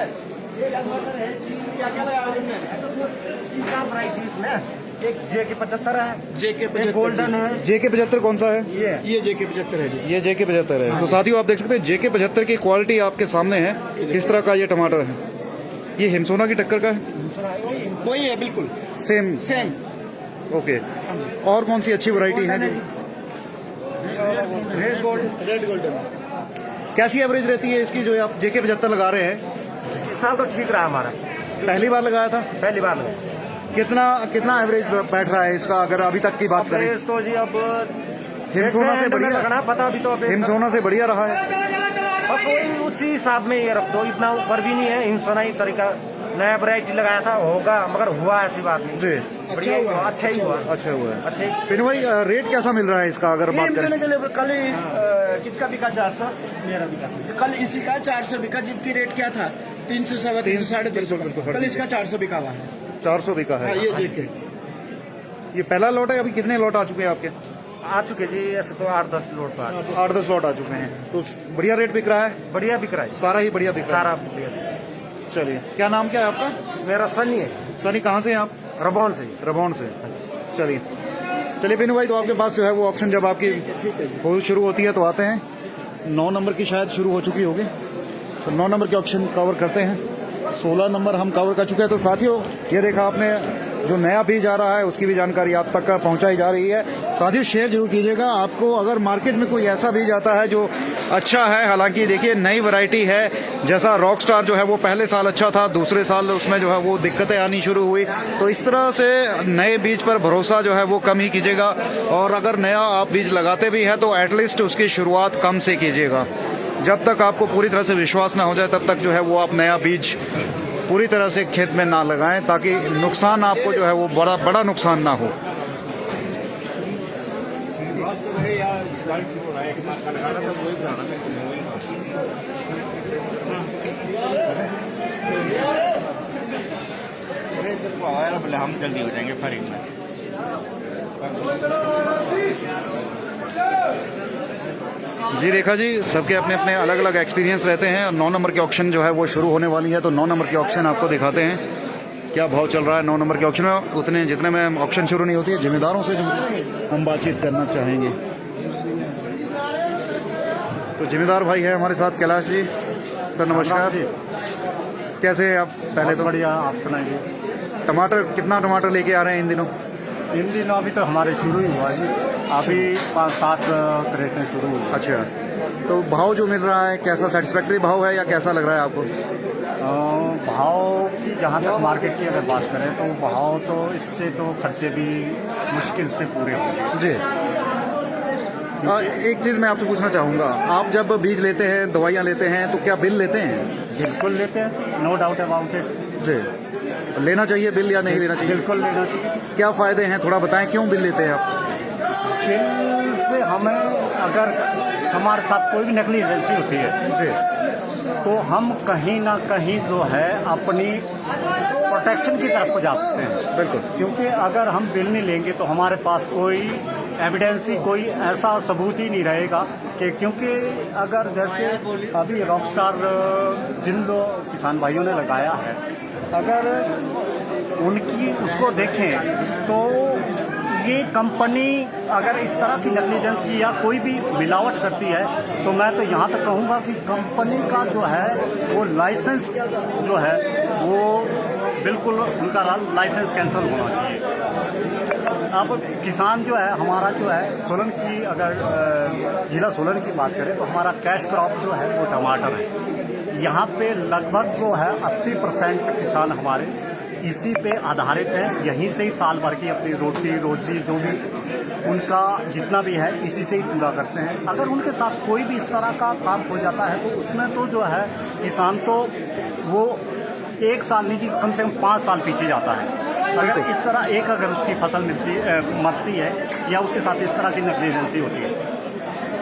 Speaker 5: एक JK 75 है,
Speaker 6: JK
Speaker 5: गोल्डन है,
Speaker 3: JK 75 कौन सा है?
Speaker 6: ये JK 75 है जी।
Speaker 3: ये JK 75 है। तो साथियों आप देख सकते हैं JK 75 की क्वालिटी आपके सामने है, किस तरह का ये टमाटर है। ये हिमसोना की टक्कर का है,
Speaker 6: वही है बिल्कुल
Speaker 3: सेम।
Speaker 6: सेम।
Speaker 3: ओके, और कौन सी अच्छी वैरायटी है?
Speaker 5: Red golden.
Speaker 3: कैसी एवरेज रहती है इसकी जो आप JK 75 लगा रहे हैं?
Speaker 5: इस साल तो ठीक रहा हमारा,
Speaker 3: पहली बार लगाया था?
Speaker 5: पहली बार में।
Speaker 3: कितना एवरेज बैठ रहा है इसका, अगर अभी तक की बात करें?
Speaker 5: अवरेज तो जी अब
Speaker 3: हिमसोना से बढ़िया
Speaker 5: लगना पता अभी तो
Speaker 3: हिमसोना से बढ़िया रहा है।
Speaker 5: बस वही उसी हिसाब में ये रख दो, इतना ऊपर भी नहीं है। हिमसोना ही तरीका नया वैरायटी लगाया था, होगा मगर हुआ ऐसी बात नहीं।
Speaker 3: जी,
Speaker 5: बढ़िया हुआ, अच्छा ही हुआ,
Speaker 3: अच्छा हुआ है।
Speaker 5: अच्छे।
Speaker 3: पिनू भाई रेट कैसा मिल रहा है इसका, अगर बात करें?
Speaker 6: हिमसोना के लिए कल
Speaker 5: किसका बिका 400, मेरा बिका।
Speaker 6: कल इसी का 400 बिका, जिसकी रेट क्या था 300 सवा 300 साढ़े 300। कल इसका 400 बिका हुआ है।
Speaker 3: 400 बिका है।
Speaker 6: हाँ, ये JK।
Speaker 3: ये पहला लॉट है, अभी कितने लॉट आ चुके हैं आपके?
Speaker 5: आ चुके जी, ऐसे तो 8-10 लोट तो
Speaker 3: 8-10 लॉट आ चुके हैं। तो बढ़िया रेट बिक रहा है,
Speaker 5: बढ़िया बिक रहा है,
Speaker 3: सारा ही बढ़िया बिक रहा
Speaker 5: सारा
Speaker 3: है।
Speaker 5: बढ़िया।
Speaker 3: चलिए, क्या नाम क्या है आपका?
Speaker 5: मेरा सनी है,
Speaker 3: सनी, कहाँ से हैं आप?
Speaker 5: रबौन से।
Speaker 3: रबौन से। चलिए पिनू भाई, तो आपके पास जो है वो ऑप्शन जब आपकी हो शुरू होती है तो आते हैं। 9 नंबर की शायद शुरू हो चुकी होगी, तो 9 नंबर के ऑप्शन कवर करते हैं। 16 नंबर हम कवर कर चुके हैं। तो साथियों ये देखा आपने, जो नया बीज आ रहा है उसकी भी जानकारी आप तक पहुंचाई जा रही है। साथियों शेयर जरूर कीजिएगा। आपको अगर मार्केट में कोई ऐसा बीज आता है जो अच्छा है, हालांकि देखिए नई वैरायटी है, जैसा रॉक स्टार जो है वो पहले साल अच्छा था, दूसरे साल उसमें जो है वो दिक्कतें आनी शुरू हुई। तो इस तरह से नए बीज पर भरोसा जो है वो कम ही कीजिएगा, और अगर नया आप बीज लगाते भी है तो एटलीस्ट उसकी शुरुआत कम से कीजिएगा। जब तक आपको पूरी तरह से विश्वास ना हो जाए तब तक जो है वो आप नया बीज पूरी तरह से खेत में ना लगाएं, ताकि नुकसान आपको जो है वो बड़ा नुकसान ना हो।
Speaker 2: हम जल्दी हो जाएंगे फारिग में।
Speaker 3: जी रेखा जी, सबके अपने अपने अलग अलग एक्सपीरियंस रहते हैं। 9 नंबर के ऑक्शन जो है वो शुरू होने वाली है, तो 9 नंबर के ऑक्शन आपको दिखाते हैं क्या भाव चल रहा है 9 नंबर के ऑक्शन में। उतने जितने में ऑक्शन शुरू नहीं होती है, जिम्मेदारों से जो हम बातचीत करना चाहेंगे। तो जिम्मेदार भाई है हमारे साथ, कैलाश जी। सर नमस्कार जी, कैसे हैं आप? पहले तो
Speaker 5: बढ़िया, आप सुनाइए।
Speaker 3: टमाटर, कितना टमाटर लेके आ रहे हैं इन दिनों?
Speaker 5: इन दिनों अभी तो हमारे शुरू ही हुआ जी, अभी 5-7 क्रेटें शुरू हुई।
Speaker 3: अच्छा, तो भाव जो मिल रहा है कैसा, सेटिस्फैक्ट्री भाव है या कैसा लग रहा है आपको?
Speaker 5: भाव की जहाँ तक मार्केट की अगर बात करें तो भाव तो इससे तो खर्चे भी मुश्किल से पूरे होंगे
Speaker 3: जी। एक चीज़ मैं आपसे पूछना चाहूँगा, आप जब बीज लेते हैं, दवाइयाँ लेते हैं, तो क्या बिल लेते हैं?
Speaker 5: बिल्कुल लेते हैं, नो डाउट अबाउट इट।
Speaker 3: जी, लेना चाहिए बिल या नहीं लेना चाहिए?
Speaker 5: बिल्कुल लेना चाहिए।
Speaker 3: क्या फ़ायदे हैं, थोड़ा बताएं, क्यों बिल लेते हैं आप?
Speaker 5: बिल से हमें, अगर हमारे साथ कोई भी नकली एजेंसी होती है
Speaker 3: जी,
Speaker 5: तो हम कहीं ना कहीं जो है अपनी प्रोटेक्शन की तरफ को जा सकते हैं।
Speaker 3: बिल्कुल,
Speaker 5: क्योंकि अगर हम बिल नहीं लेंगे तो हमारे पास कोई एविडेंस ही, कोई ऐसा सबूत ही नहीं रहेगा कि, क्योंकि अगर जैसे अभी रॉकस्टार जिन लोग किसान भाइयों ने लगाया है, अगर उनकी उसको देखें तो ये कंपनी अगर इस तरह की नकली एजेंसी या कोई भी मिलावट करती है तो मैं तो यहाँ तक कहूँगा कि कंपनी का जो है वो लाइसेंस जो है वो बिल्कुल उनका लाइसेंस कैंसिल होना चाहिए। अब किसान जो है हमारा जो है सोलन की, अगर जिला सोलन की बात करें तो हमारा कैश क्रॉप जो है वो टमाटर है। यहाँ पे लगभग जो है 80% किसान हमारे इसी पे आधारित है, यहीं से ही साल भर की अपनी रोटी रोजी जो भी उनका जितना भी है इसी से ही पूरा करते हैं। अगर उनके साथ कोई भी इस तरह का काम हो जाता है तो उसमें तो जो है किसान तो वो 1 साल नहीं, कम से कम 5 साल पीछे जाता है। अगर इस तरह अगर उसकी फसल मरती है या उसके साथ इस तरह की नकली एजेंसी होती है।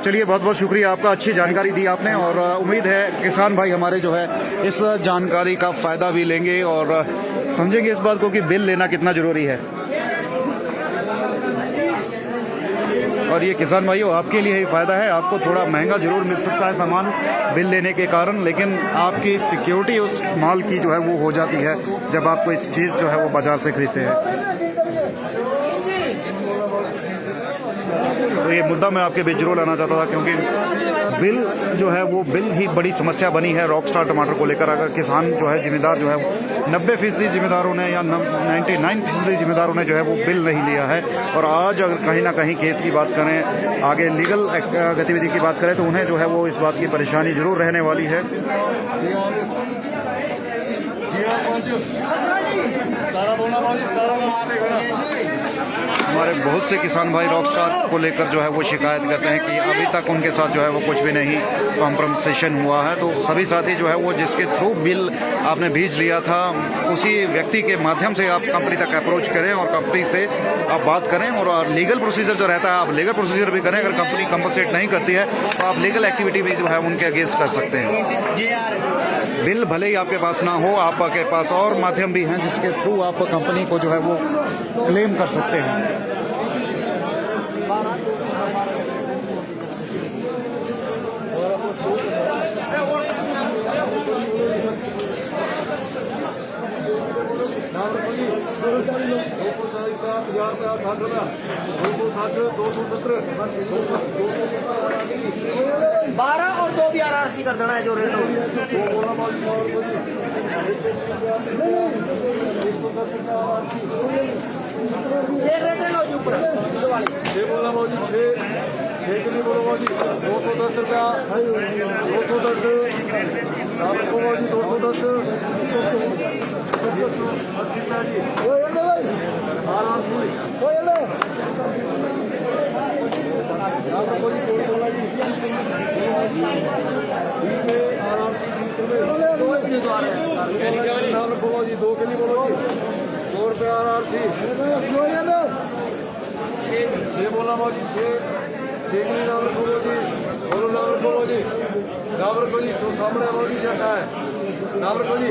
Speaker 3: चलिए बहुत बहुत शुक्रिया आपका, अच्छी जानकारी दी आपने, और उम्मीद है किसान भाई हमारे जो है इस जानकारी का फ़ायदा भी लेंगे और समझेंगे इस बात को कि बिल लेना कितना ज़रूरी है। और ये किसान भाइयों आपके लिए ही फ़ायदा है। आपको थोड़ा महंगा जरूर मिल सकता है सामान बिल लेने के कारण, लेकिन आपकी सिक्योरिटी उस माल की जो है वो हो जाती है जब आप कोई चीज़ जो है वो बाज़ार से खरीदते हैं। तो ये मुद्दा मैं आपके बीच जरूर लाना चाहता था, क्योंकि बिल जो है वो बिल ही बड़ी समस्या बनी है रॉकस्टार टमाटर को लेकर। अगर किसान जो है जिम्मेदार जो है 90% जिम्मेदारों ने या 99% जिम्मेदारों ने जो है वो बिल नहीं लिया है। और आज अगर कहीं ना कहीं केस की बात करें, आगे लीगल गतिविधि की बात करें, तो उन्हें जो है वो इस बात की परेशानी जरूर रहने वाली है। हमारे बहुत से किसान भाई रॉकस्टार को लेकर जो है वो शिकायत करते हैं कि अभी तक उनके साथ जो है वो कुछ भी नहीं कॉम्पनसेशन हुआ है। तो सभी साथी जो है वो जिसके थ्रू बिल आपने भेज लिया था उसी व्यक्ति के माध्यम से आप कंपनी तक अप्रोच करें और कंपनी से आप बात करें, और लीगल प्रोसीजर जो रहता है आप लीगल प्रोसीजर भी करें। अगर कंपनी कंपनसेट नहीं करती है तो आप लीगल एक्टिविटी भी जो है उनके अगेंस्ट कर सकते हैं। बिल भले ही आपके पास ना हो, आपके पास और माध्यम भी हैं जिसके थ्रू आप कंपनी को जो है वो क्लेम कर सकते हैं।
Speaker 6: बारह और 2 भी RRC कर देना है जो रेट हो। छह रेट है लो जी ऊपर वाली।
Speaker 1: बोला भाजी 6 के लिए बोलो भाजी 210 रुपया, 210 आपको भाजी 210 जी 2 के लिए बोलो जी 100 रुपया RRC 6 बोला भाजी 6 के लिए नाम रखो जी, बोलो नाम रखो जी, नाम रखो जी जो सामने भाजी जैसा है नाम रखो जी,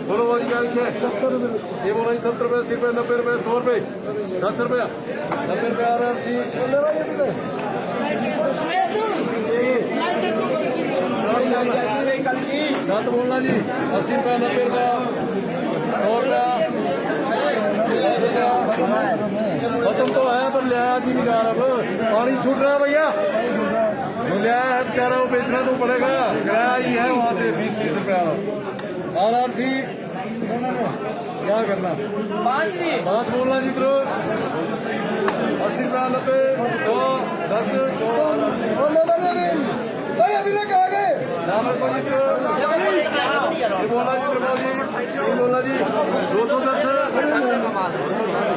Speaker 1: बोलो भाजी क्या लिखे 70 रुपये। ये बोला जी 70 रुपये, 80 रुपये, 90 रुपये, 100 रुपये, 10 रुपया, 90 रुपये RRC। सात बोलना जी 80 रुपया, 90 रुपया, 100 रुपया, खत्म तो है पर लिया जी नहीं अब पानी छूट रहा है भैया, जो लिया है बेचारा वो बेचना तो पड़ेगा, किराया ही है वहाँ से 20-30 रुपया RRC। क्या करना 5 बोलना जी करो 80 रुपया, 90, 100, 10, 100 नाम रखो जी ये बोला जी बोला जी 210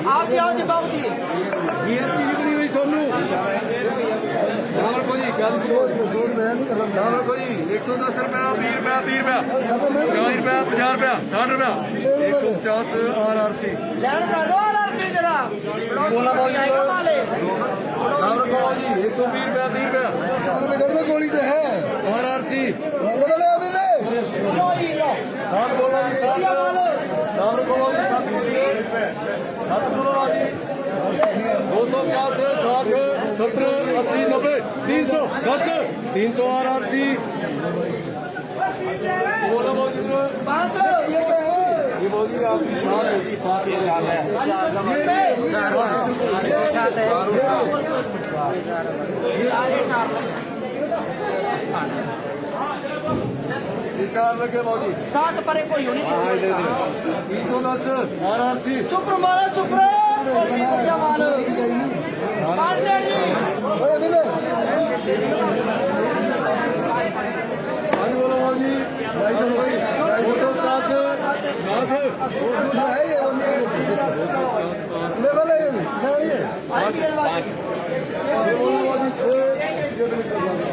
Speaker 6: आप क्या जी बाबू जी
Speaker 1: GST कितनी हुई सोनू नाम रखो जी क्या नाम रखो जी 110 रुपया, 20 रुपया, 30 रुपया, 40 रुपया, 50 रुपया, 60 रुपया, 150 RRC। बोला नाम रखो जी 120 रुपया, 30 रुपया
Speaker 4: गोली तो है
Speaker 1: RRC। 7 बोला जी 7 नाम रखो जी 7 बोलो जी 250, 60, 70, 80, 90, 300, 10, 300 RRC। बोला बहुत ये बोली आपकी 7 होगी 5 ये 4 लगे मौजी
Speaker 6: 7 परे कोई होनी
Speaker 1: 310 RRC।
Speaker 6: शुक्र माला शुक्र माल 5 मिनट जी
Speaker 1: आज बोलो मौजी 250,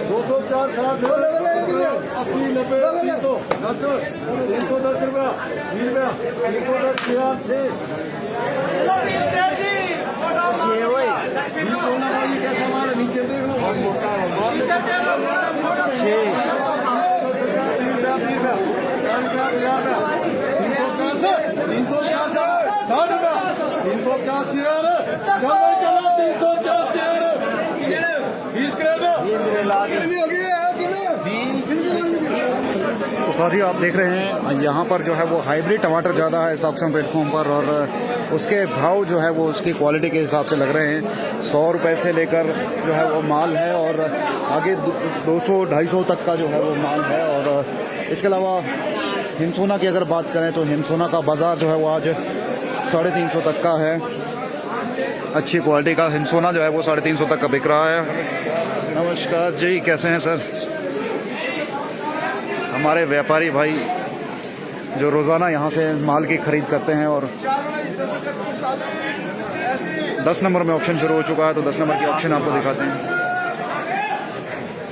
Speaker 1: 204, 60, 80, 90, 300, 10, 310 रुपया, 20 रुपया, 110, 6 कैसा माल है नीचे देख लो 350 यार चलो 350 यार
Speaker 3: साथियों आप देख रहे हैं यहाँ पर जो है वो हाइब्रिड टमाटर ज़्यादा है इस ऑक्शन प्लेटफॉर्म पर, और उसके भाव जो है वो उसकी क्वालिटी के हिसाब से लग रहे हैं। 100 रुपये से लेकर जो है वो माल है, और आगे 200-250 तक का जो है वो माल है। और इसके अलावा हिमसोना की अगर बात करें तो हिमसोना का बाज़ार जो है वो आज 350 तक का है। अच्छी क्वालिटी का हिमसोना जो है वो 350 तक का बिक रहा है। नमस्कार जी, कैसे हैं सर? हमारे व्यापारी भाई जो रोज़ाना यहाँ से माल की खरीद करते हैं, और 10 नंबर में ऑप्शन शुरू हो चुका है, तो 10 नंबर की ऑप्शन आपको दिखाते हैं।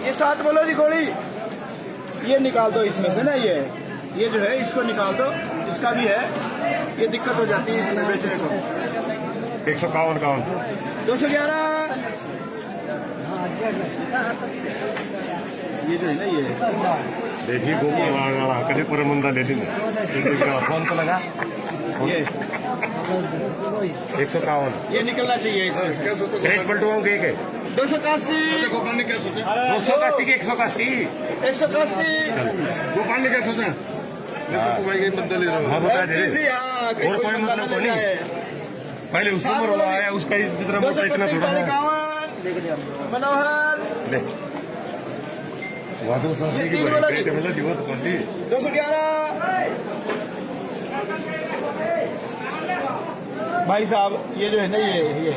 Speaker 6: ये 7 बोलो जी गोली, ये निकाल दो इसमें से ना, ये जो है इसको निकाल दो, इसका भी है, ये दिक्कत हो जाती है इसमें बेचने को।
Speaker 1: 151
Speaker 6: 211 ये जो है ना, ये
Speaker 1: देखिए कभी पूरा मुंदा ले दी फोन को लगा
Speaker 6: ये
Speaker 1: 151
Speaker 6: ये निकलना चाहिए इसमें से।
Speaker 1: रेट पलटवाऊँ के
Speaker 6: 281
Speaker 4: गोपाल ने क्या सोचा?
Speaker 1: 281 के 181
Speaker 6: 181
Speaker 4: गोपाल ने क्या सोचा? तो भाई ये बंदा ले रहा हूँ।
Speaker 1: हाँ बता दे
Speaker 6: हाँ,
Speaker 1: और कोई मतलब को नहीं। पहले उसको मरवाया, उसका जितना मोटा इतना थोड़ा है।
Speaker 6: मनोहर
Speaker 1: ले वादो सस्ती की बड़ी रेट मिला जीवत बोली
Speaker 6: 211 भाई साहब, ये जो है ना, ये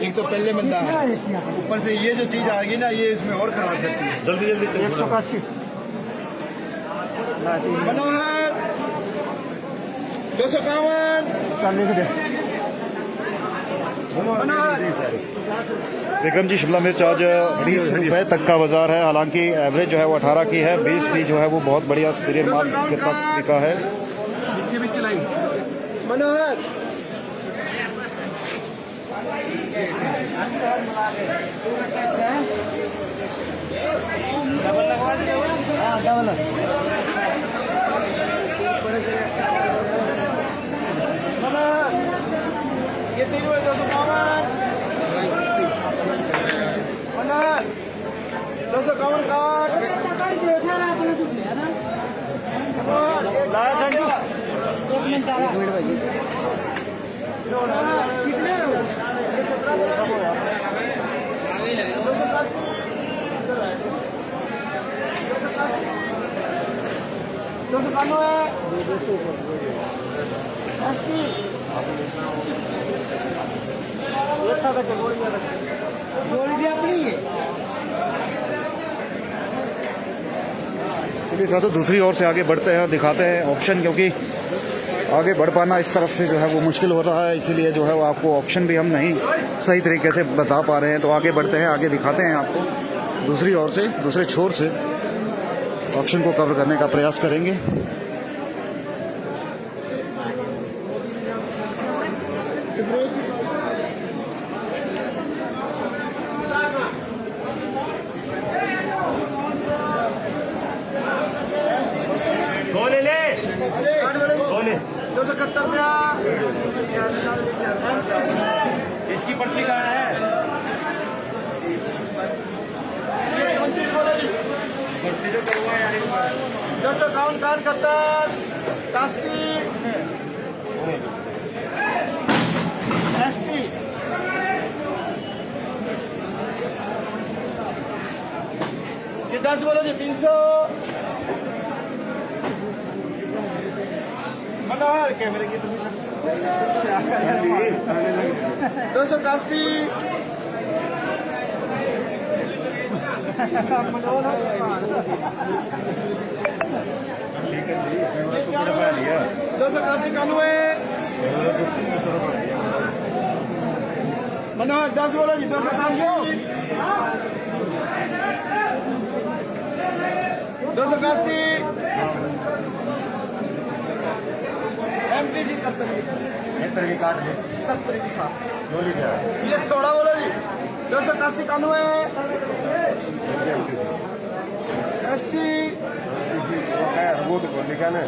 Speaker 6: एक तो पहले बंदा है, ऊपर से ये जो चीज आ गई ना, ये इसमें और खराब करती है।
Speaker 1: जल्दी जल्दी
Speaker 2: 181
Speaker 6: मनोहर 251
Speaker 2: चल लिख दे।
Speaker 6: मनोहर
Speaker 3: विक्रम जी, शिमला मिर्च आज 20 रुपये तक का बाजार है, हालांकि एवरेज जो है वो 18 की है। 20 भी जो है वो बहुत बढ़िया सुपीरियर माल के तक बिका है।
Speaker 6: मनोहर मनोहर ये 3 हुए 251 मनोहर 251 काट कितने 291
Speaker 3: चलिए साथियों, दूसरी ओर से आगे बढ़ते हैं, दिखाते हैं ऑप्शन, क्योंकि आगे बढ़ पाना इस तरफ से जो है वो मुश्किल हो रहा है, इसीलिए जो है वो आपको ऑप्शन भी हम नहीं सही तरीके से बता पा रहे हैं। तो आगे बढ़ते हैं, आगे दिखाते हैं आपको दूसरी ओर से, दूसरे छोर से ऑप्शन को कवर करने का प्रयास करेंगे।
Speaker 1: गोले ले
Speaker 6: 271 रुपया
Speaker 1: इसकी पर्ची कहाँ है? पर्ची जो करवा यार
Speaker 6: 251 काट 81 एसटी ये 10 बोलो जी 300 मनोहर कैमरे की 281 281 मनोहर 10 बोलो जी 281 एमटीसी
Speaker 1: 71 की काट ले गोली क्या है?
Speaker 6: ये 16 बोलो जी 281 91 एसटी
Speaker 1: वो तो लिखा ना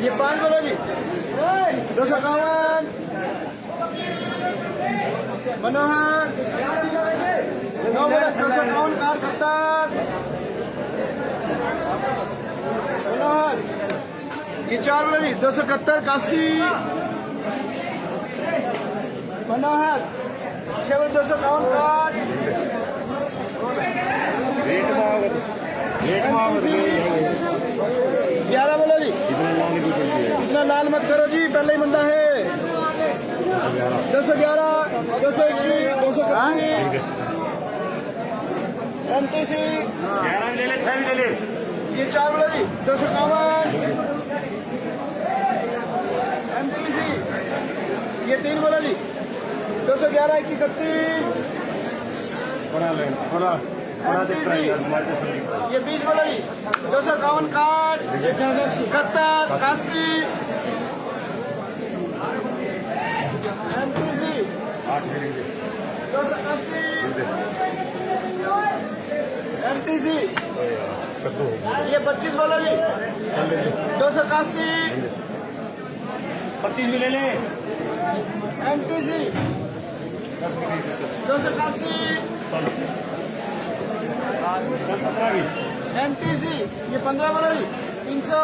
Speaker 6: ये 5 बोलो जी 251 मनोहर 9 बोलो 251 कार 70 ये 4 बोलो जी 271 81 बना है 251 11 बोलो जी इतना लाल मत करो जी पहले ही बंदा है 211 221 225 MTC ये 4 बोलो जी 251 MTC ये 3 बोलो जी 211 31 MTC ये 20 बोलो जी 251 कार्ड 71 81 MTC 280 MTC ये 25 बोलो जी 281
Speaker 1: 25 भी ले ले
Speaker 6: MTC 281 MTC ये 15 बोलो जी 300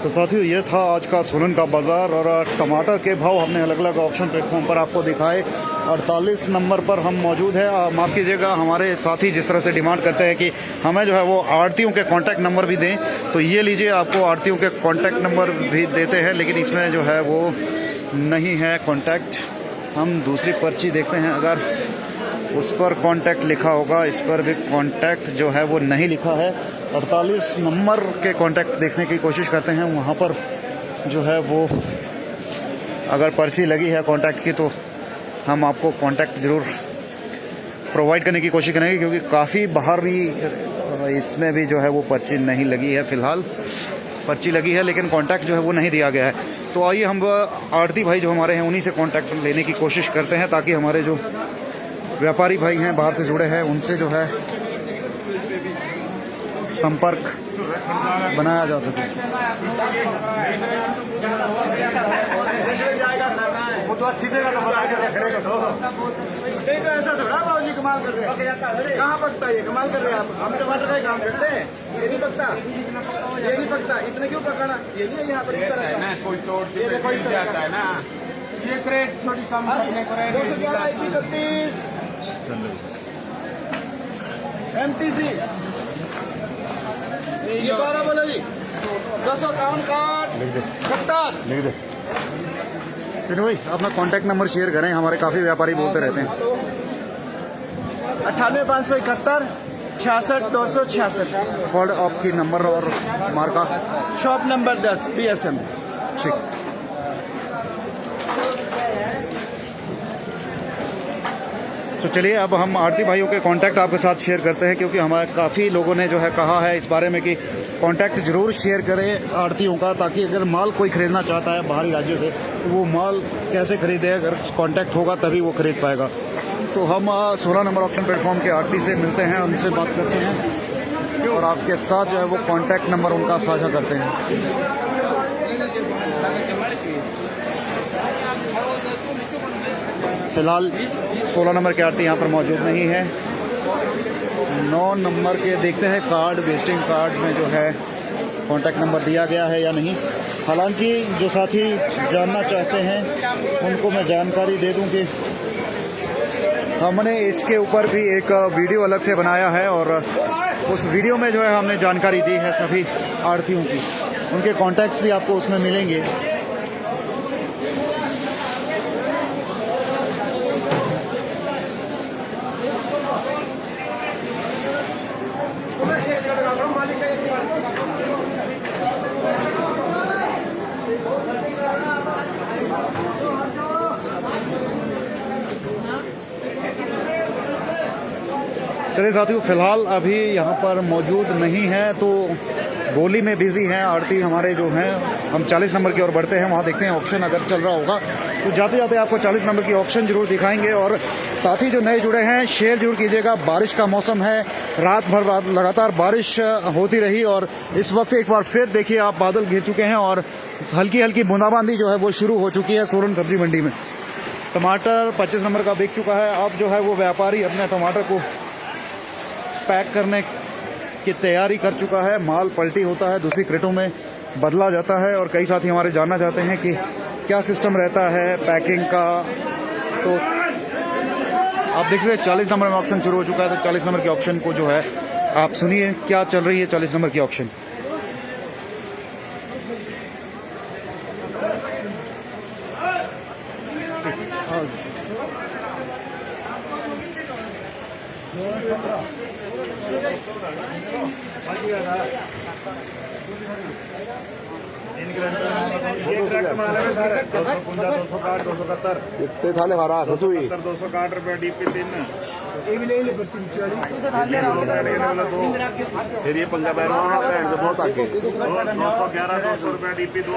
Speaker 3: तो साथियों ये था आज का सोलन का बाजार और टमाटर के भाव हमने अलग अलग ऑप्शन प्लेटफॉर्म पर आपको दिखाए। 48 नंबर पर हम मौजूद हैं। माफ़ कीजिएगा, हमारे साथी जिस तरह से डिमांड करते हैं कि हमें जो है वो आड़तियों के कांटेक्ट नंबर भी दें, तो ये लीजिए, आपको आड़तियों के कांटेक्ट नंबर भी देते हैं, लेकिन इसमें जो है वो नहीं है कांटेक्ट। हम दूसरी पर्ची देखते हैं, अगर उस पर कांटेक्ट लिखा होगा, इस पर भी कांटेक्ट जो है वो नहीं लिखा है। 48 नंबर के कांटेक्ट देखने की कोशिश करते हैं, वहाँ पर जो है वो अगर पर्ची लगी है कांटेक्ट की तो हम आपको कांटेक्ट ज़रूर प्रोवाइड करने की कोशिश करेंगे, क्योंकि काफ़ी बाहरी इसमें भी जो है वो पर्ची नहीं लगी है। फ़िलहाल पर्ची लगी है लेकिन कांटेक्ट जो है वो नहीं दिया गया है। तो आइए हम आड़ती भाई जो हमारे हैं उन्हीं से कांटेक्ट लेने की कोशिश करते हैं, ताकि हमारे जो व्यापारी भाई हैं बाहर से जुड़े हैं उनसे जो है संपर्क बनाया जा सके।
Speaker 1: वो तो अच्छी जगह तो बता के रखने का तो
Speaker 6: नहीं तो ऐसा थोड़ा बाबूजी कमाल कर रहे हैं। कहाँ पकता है ये? कमाल कर रहे हैं आप। हम टमाटर का ही काम करते हैं। ये नहीं पकता, ये नहीं पकता। इतने क्यों पकाना? ये नहीं है यहाँ पर इस तरह का। कोई तोड़ जाता है ना। ये क्रेट छोटी कम 211 31 MTC ये 12 बोलो जी 251 कार्ड 70
Speaker 1: लिख दे।
Speaker 3: फिर भाई अपना कांटेक्ट नंबर शेयर करें, हमारे काफ़ी व्यापारी बोलते रहते हैं।
Speaker 6: 98 571 66 266
Speaker 3: फॉर्ड आपकी नंबर और मार्का।
Speaker 6: Shop number 10 BSM।
Speaker 3: ठीक। तो चलिए अब हम आड़ती भाइयों के कांटेक्ट आपके साथ शेयर करते हैं, क्योंकि हमारे काफ़ी लोगों ने जो है कहा है इस बारे में कि कांटेक्ट ज़रूर शेयर करें आड़तियों का, ताकि अगर माल कोई ख़रीदना चाहता है बाहरी राज्यों से तो वो माल कैसे खरीदे, अगर कांटेक्ट होगा तभी वो खरीद पाएगा। तो हम 16 नंबर ऑप्शन प्लेटफॉर्म के आड़ती से मिलते हैं, उनसे बात करते हैं और आपके साथ जो है वो कांटेक्ट नंबर उनका साझा करते हैं। फिलहाल 16 नंबर के आड़ती यहाँ पर मौजूद नहीं है। 9 नंबर के देखते हैं कार्ड, विजिटिंग कार्ड में जो है कांटेक्ट नंबर दिया गया है या नहीं। हालांकि जो साथी जानना चाहते हैं उनको मैं जानकारी दे दूं कि हमने इसके ऊपर भी एक वीडियो अलग से बनाया है और उस वीडियो में जो है हमने जानकारी दी है सभी आड़तियों की। उनके कॉन्टैक्ट्स भी आपको उसमें मिलेंगे। चलिए साथियों, फिलहाल अभी यहाँ पर मौजूद नहीं है, तो बोली में बिजी हैं आड़ती हमारे जो हैं। हम 40 नंबर की ओर बढ़ते हैं, वहाँ देखते हैं ऑक्शन अगर चल रहा होगा तो जाते जाते आपको 40 नंबर की ऑक्शन जरूर दिखाएंगे। और साथी जो नए जुड़े हैं शेयर जरूर कीजिएगा। बारिश का मौसम है, रात भर लगातार बारिश होती रही और इस वक्त एक बार फिर देखिए आप बादल घिर चुके हैं और हल्की हल्की बूंदाबांदी जो है वो शुरू हो चुकी है सोलन सब्जी मंडी में। टमाटर 25 नंबर का बिक चुका है। अब जो है वो व्यापारी अपने टमाटर को पैक करने की तैयारी कर चुका है। माल पलटी होता है, दूसरी क्रेटों में बदला जाता है। और कई साथी हमारे जानना चाहते हैं कि क्या सिस्टम रहता है पैकिंग का। तो आप देख रहे हैं 40 नंबर में ऑक्शन शुरू हो चुका है। तो 40 नंबर के ऑक्शन को जो है आप सुनिए क्या चल रही है 40 नंबर की ऑक्शन।
Speaker 1: इतने थाले हरा रसोई 260 रुपए DP 3 फिर ये पंजा पैर से बहुत आगे 211 200 रुपए DP 2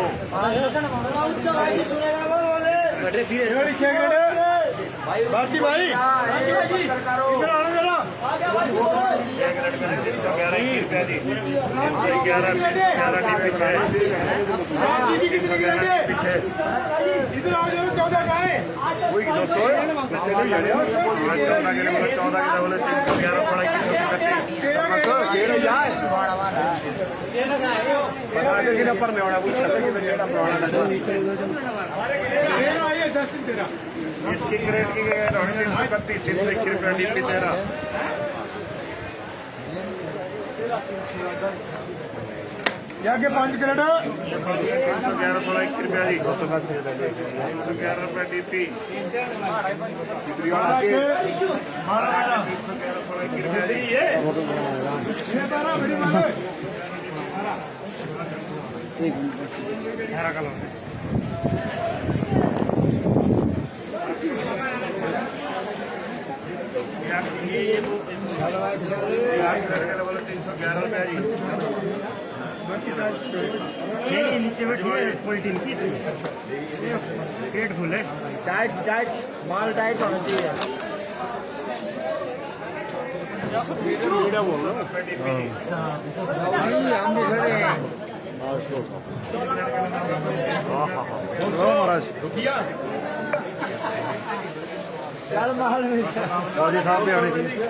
Speaker 1: भारती भाई इधर आना जरा 14 इसकी ग्रेड की 331 रुपये DP 13 क्या के 5 ग्रेड 311 रुपये जी 311 रुपये DP नीचे बैठिए पोल्टीन की पेट फुल है टाइट टाइट माल टाइट होना चाहिए हम भी खड़े हैं
Speaker 3: महाराज
Speaker 6: चल महल में
Speaker 3: फौजी साहब भी आने चाहिए।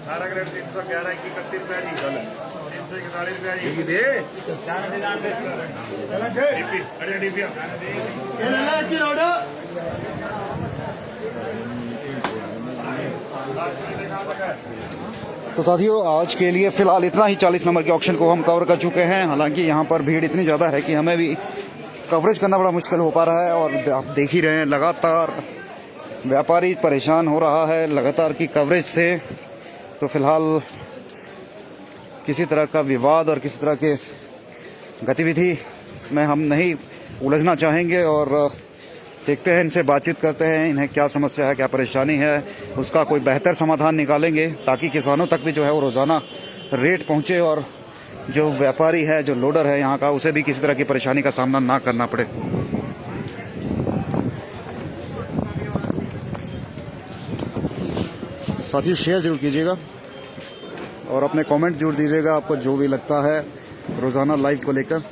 Speaker 1: सारा ग्रेड 311 की 31 रुपया जी 341 रुपया जी दे DP अरे DP
Speaker 3: तो साथियों आज के लिए फिलहाल इतना ही। 40 नंबर के ऑक्शन को हम कवर कर चुके हैं। हालांकि यहाँ पर भीड़ इतनी ज़्यादा है कि हमें भी कवरेज करना बड़ा मुश्किल हो पा रहा है। और आप देख ही रहे हैं लगातार व्यापारी परेशान हो रहा है लगातार की कवरेज से। तो फिलहाल किसी तरह का विवाद और किसी तरह के गतिविधि में हम नहीं उलझना चाहेंगे और देखते हैं, इनसे बातचीत करते हैं, इन्हें क्या समस्या है, क्या परेशानी है, उसका कोई बेहतर समाधान निकालेंगे ताकि किसानों तक भी जो है वो रोज़ाना रेट पहुंचे और जो व्यापारी है, जो लोडर है यहाँ का, उसे भी किसी तरह की परेशानी का सामना ना करना पड़े। साथियों शेयर जरूर कीजिएगा और अपने कमेंट जरूर दीजिएगा आपको जो भी लगता है रोज़ाना लाइव को लेकर।